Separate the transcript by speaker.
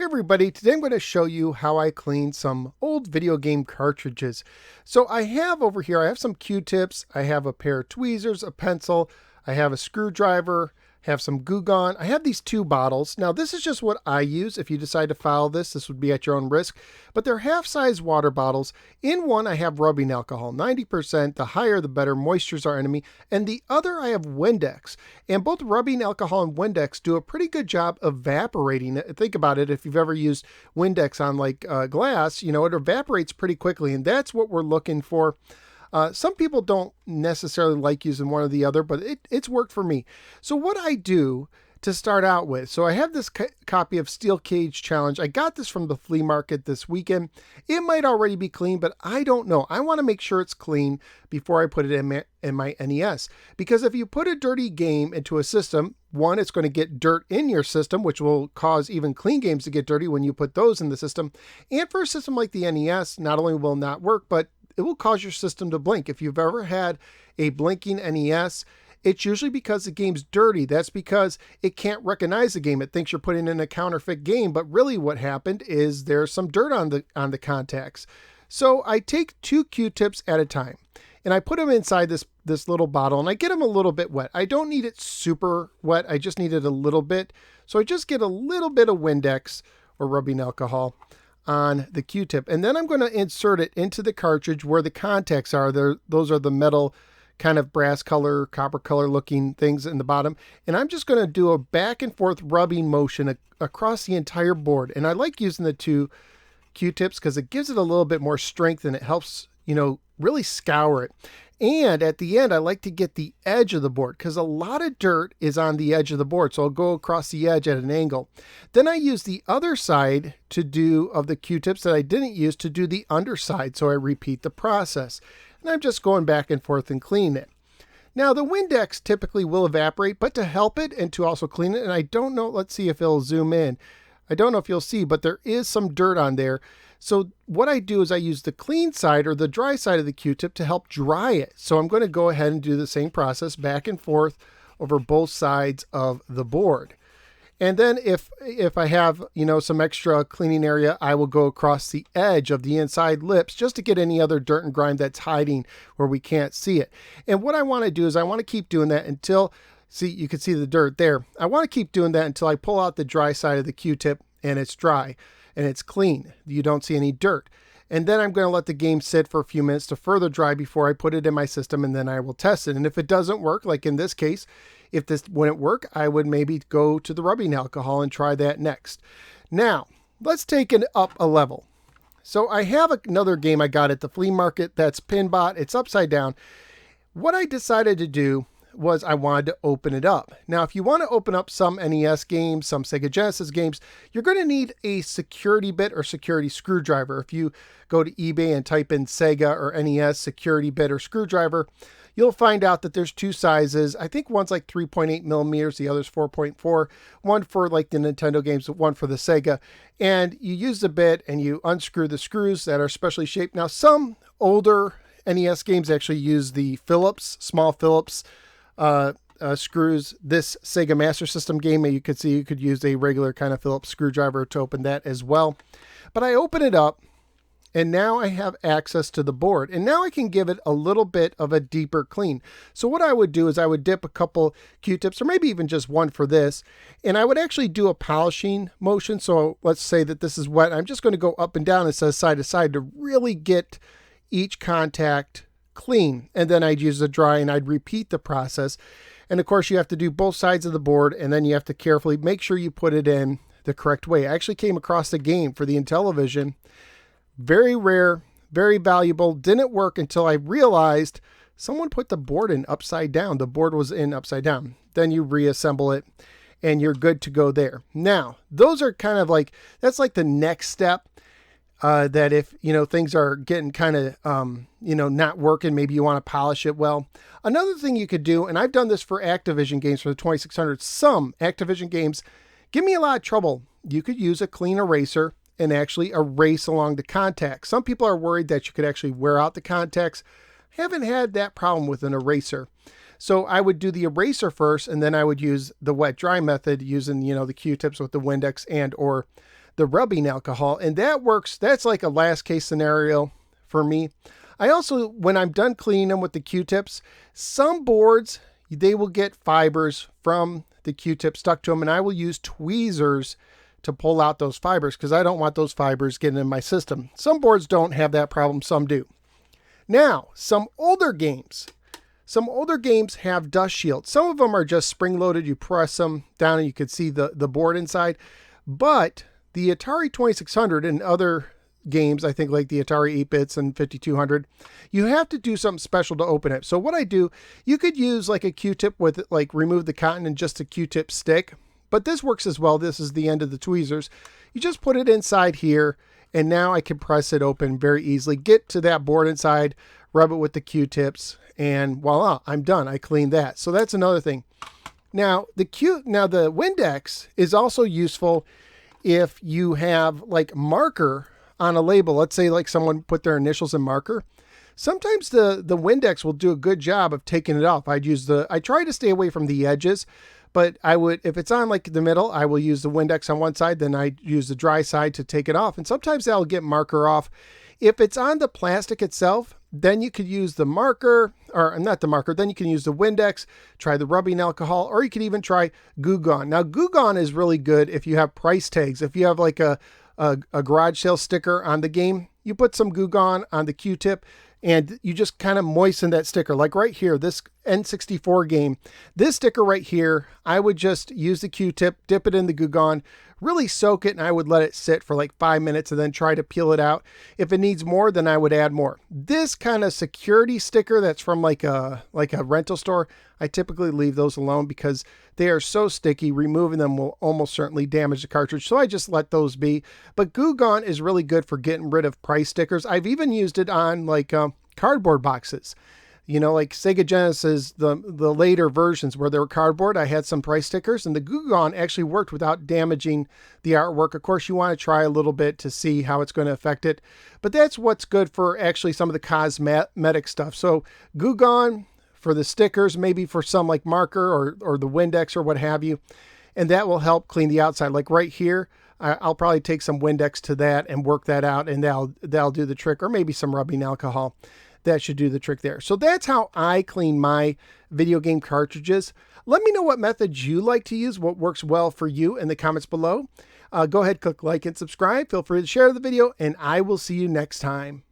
Speaker 1: Hey everybody, today I'm going to show you how I clean some old video game cartridges. So I have over here, I have some Q-tips, I have a pair of tweezers, a pencil, I have a screwdriver, I have some Goo Gone. I have these two bottles. Now this is just what I use. If you decide to follow this would be at your own risk. But they're half-size water bottles. In one I have rubbing alcohol, 90%, the higher the better, moisture's our enemy. And the other I have Windex. And both rubbing alcohol and Windex do a pretty good job evaporating it. Think about it, if you've ever used Windex on like glass, you know, it evaporates pretty quickly. And that's what we're looking for. Some people don't necessarily like using one or the other, but it's worked for me. So what I do to start out with, so I have this copy of Steel Cage Challenge. I got this from the flea market this weekend. It might already be clean, but I don't know. I want to make sure it's clean before I put it in my NES. Because if you put a dirty game into a system, one, it's going to get dirt in your system, which will cause even clean games to get dirty when you put those in the system. And for a system like the NES, not only will it not work, but it will cause your system to blink. If you've ever had a blinking NES, it's usually because the game's dirty. That's because it can't recognize the game. It thinks you're putting in a counterfeit game, but really what happened is there's some dirt on the contacts. So I take 2 Q-tips at a time and I put them inside this little bottle and I get them a little bit wet. I don't need it super wet. I just need it a little bit. So I just get a little bit of Windex or rubbing alcohol on the Q-tip, and then I'm going to insert it into the cartridge where the contacts are. Those are the metal kind of brass color, copper color looking things in the bottom, and I'm just going to do a back and forth rubbing motion across the entire board. And I like using the 2 Q-tips because it gives it a little bit more strength and it helps, you know, really scour it. And at the end, I like to get the edge of the board because a lot of dirt is on the edge of the board. So I'll go across the edge at an angle. Then I use the other side of the Q-tips that I didn't use to do the underside. So I repeat the process. And I'm just going back and forth and cleaning it. Now the Windex typically will evaporate, but to help it and to also clean it, and I don't know, let's see if it'll zoom in. I don't know if you'll see, but there is some dirt on there. So what I do is I use the clean side or the dry side of the Q-tip to help dry it. So I'm going to go ahead and do the same process back and forth over both sides of the board. And then if I have, you know, some extra cleaning area, I will go across the edge of the inside lips just to get any other dirt and grime that's hiding where we can't see it. And what I want to do is I want to keep doing that until, see, you can see the dirt there. I want to keep doing that until I pull out the dry side of the Q-tip and it's dry and it's clean. You don't see any dirt. And then I'm going to let the game sit for a few minutes to further dry before I put it in my system, and then I will test it. And if it doesn't work, like in this case, if this wouldn't work, I would maybe go to the rubbing alcohol and try that next. Now, let's take it up a level. So I have another game I got at the flea market that's Pinbot. It's upside down. What I decided to do was I wanted to open it up. Now, if you want to open up some NES games, some Sega Genesis games, you're going to need a security bit or security screwdriver. If you go to eBay and type in Sega or NES security bit or screwdriver, you'll find out that there's 2 sizes. I think one's like 3.8 millimeters, the other's 4.4. One for like the Nintendo games, one for the Sega. And you use the bit and you unscrew the screws that are specially shaped. Now, some older NES games actually use the Phillips, small Phillips screws. This Sega Master System game, you could see you could use a regular kind of Phillips screwdriver to open that as well. But I open it up and now I have access to the board, and now I can give it a little bit of a deeper clean. So what I would do is I would dip a couple Q-tips or maybe even just one for this, and I would actually do a polishing motion. So let's say that this is wet. I'm just going to go up and down instead of side to side to really get each contact clean, and then I'd use the dry and I'd repeat the process. And of course you have to do both sides of the board, and then you have to carefully make sure you put it in the correct way. I actually came across the game for the Intellivision. Very rare, very valuable. Didn't work until I realized someone put the board in upside down. The board was in upside down. Then you reassemble it and you're good to go there. Now, those are kind of like, that's like the next step. That if, you know, things are getting kind of, you know, not working, maybe you want to polish it well. Another thing you could do, and I've done this for Activision games for the 2600, some Activision games give me a lot of trouble. You could use a clean eraser and actually erase along the contacts. Some people are worried that you could actually wear out the contacts. Haven't had that problem with an eraser. So I would do the eraser first, and then I would use the wet dry method using, you know, the Q-tips with the Windex and or the rubbing alcohol, and that works. That's like a last case scenario for me. I also, when I'm done cleaning them with the Q-tips, some boards, they will get fibers from the Q-tip stuck to them, and I will use tweezers to pull out those fibers because I don't want those fibers getting in my system. Some boards don't have that problem, some do. Now, some older games have dust shields. Some of them are just spring-loaded. You press them down and you can see the board inside. But the Atari 2600 and other games, I think like the Atari 8-bits and 5200, you have to do something special to open it. So what I do, you could use like a Q-tip with like remove the cotton and just a Q-tip stick. But this works as well. This is the end of the tweezers. You just put it inside here, and now I can press it open very easily. Get to that board inside, rub it with the Q-tips, and voila, I'm done. I cleaned that. So that's another thing. Now the Windex is also useful if you have like marker on a label. Let's say like someone put their initials in marker. Sometimes the Windex will do a good job of taking it off. I try to stay away from the edges, but if it's on like the middle, I will use the Windex on one side, then I use the dry side to take it off. And sometimes that'll get marker off. If it's on the plastic itself, then you could use the marker, or not the marker, then you can use the Windex, try the rubbing alcohol, or you could even try Goo Gone. Now, Goo Gone is really good if you have price tags. If you have like a garage sale sticker on the game, you put some Goo Gone on the Q-tip, and you just kind of moisten that sticker. Like right here, this N64 game, this sticker right here, I would just use the Q-tip, dip it in the Goo Gone, really soak it, and I would let it sit for like 5 minutes and then try to peel it out. If it needs more, then I would add more. This kind of security sticker that's from like a rental store, I typically leave those alone because they are so sticky. Removing them will almost certainly damage the cartridge, so I just let those be. But Goo Gone is really good for getting rid of price stickers. I've even used it on like cardboard boxes. You know, like Sega Genesis, the later versions where they were cardboard, I had some price stickers, and the Goo Gone actually worked without damaging the artwork. Of course, you want to try a little bit to see how it's going to affect it, but that's what's good for actually some of the cosmetic stuff. So Goo Gone for the stickers, maybe for some like marker or the Windex or what have you, and that will help clean the outside. Like right here, I'll probably take some Windex to that and work that out, and that'll do the trick, or maybe some rubbing alcohol. That should do the trick there. So that's how I clean my video game cartridges. Let me know what methods you like to use, what works well for you in the comments below. Go ahead, click like and subscribe. Feel free to share the video, and I will see you next time.